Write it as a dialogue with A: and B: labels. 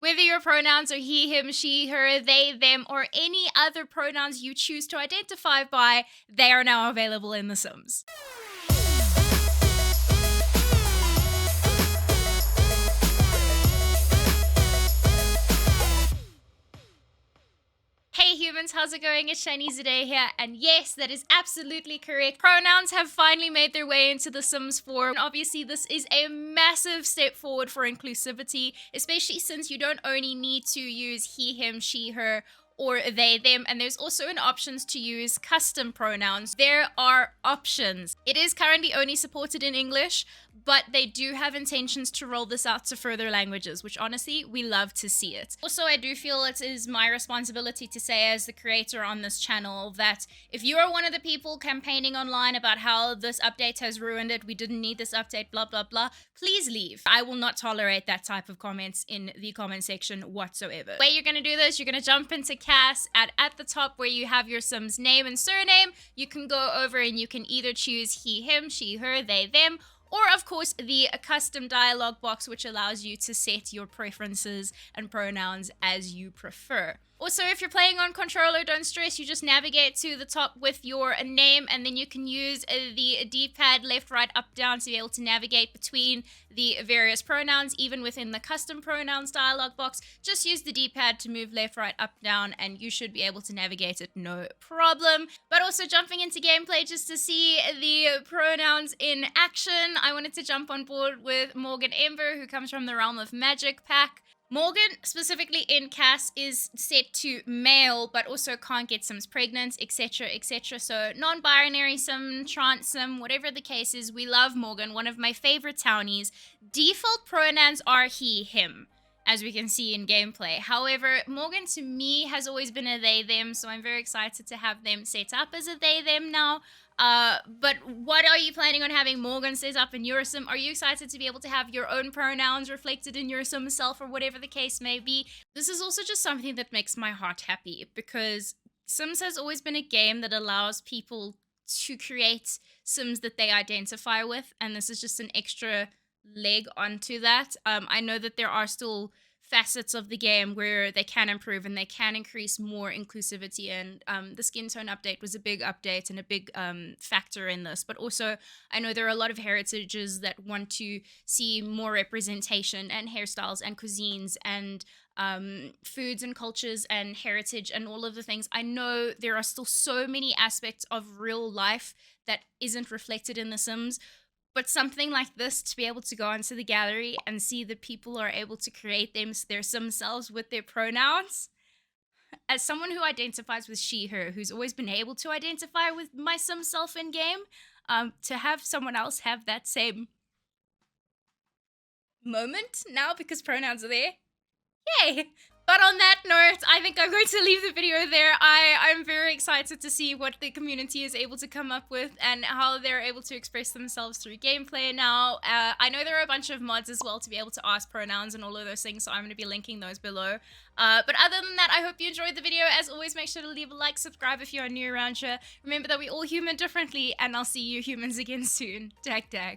A: Whether your pronouns are he, him, she, her, they, them, or any other pronouns you choose to identify by, they are now available in The Sims. Hey humans, how's it going? It's Shani Zade here, and yes, that is absolutely correct. Pronouns have finally made their way into The Sims 4, and obviously this is a massive step forward for inclusivity, especially since you don't only need to use he, him, she, her, or they, them, and there's also an options to use custom pronouns. There are options. It is currently only supported in English, but they do have intentions to roll this out to further languages, which honestly, we love to see it. Also, I do feel it is my responsibility to say as the creator on this channel that if you are one of the people campaigning online about how this update has ruined it, we didn't need this update, blah, blah, blah, please leave. I will not tolerate that type of comments in the comment section whatsoever. The way you're gonna do this, you're gonna jump into CAS at the top where you have your Sim's name and surname. You can go over and you can either choose he, him, she, her, they, them, or of course the custom dialog box, which allows you to set your preferences and pronouns as you prefer. Also, if you're playing on controller, don't stress, you just navigate to the top with your name and then you can use the D-pad left, right, up, down to be able to navigate between the various pronouns, even within the custom pronouns dialog box. Just use the D-pad to move left, right, up, down, and you should be able to navigate it no problem. But also jumping into gameplay just to see the pronouns in action, I wanted to jump on board with Morgan Ember, who comes from the Realm of Magic pack. Morgan, specifically in CAS, is set to male, but also can't get Sims pregnant, etc, etc. So non-binary Sim, trans Sim, whatever the case is, we love Morgan, one of my favorite townies. Default pronouns are he, him, as we can see in gameplay. However, Morgan to me has always been a they, them, so I'm very excited to have them set up as a they, them now. But what are you planning on having Morgan set up in your Sim? Are you excited to be able to have your own pronouns reflected in your Sim self or whatever the case may be? This is also just something that makes my heart happy because Sims has always been a game that allows people to create Sims that they identify with, and this is just an extra leg onto that. I know that there are still facets of the game where they can improve and they can increase more inclusivity, and the skin tone update was a big update and a big factor in this. But also I know there are a lot of heritages that want to see more representation and hairstyles and cuisines and foods and cultures and heritage and all of the things. I know there are still so many aspects of real life that isn't reflected in The Sims. But something like this, to be able to go onto the gallery and see that people are able to create their Sim selves with their pronouns. As someone who identifies with she, her, who's always been able to identify with my Sim self in game, to have someone else have that same moment now because pronouns are there. Yay! But on that note, I think I'm going to leave the video there. I'm very excited to see what the community is able to come up with and how they're able to express themselves through gameplay now. I know there are a bunch of mods as well to be able to ask pronouns and all of those things, so I'm going to be linking those below. But other than that, I hope you enjoyed the video. As always, make sure to leave a like, subscribe if you're new around here. Remember that we all human differently, and I'll see you humans again soon. Tag tag.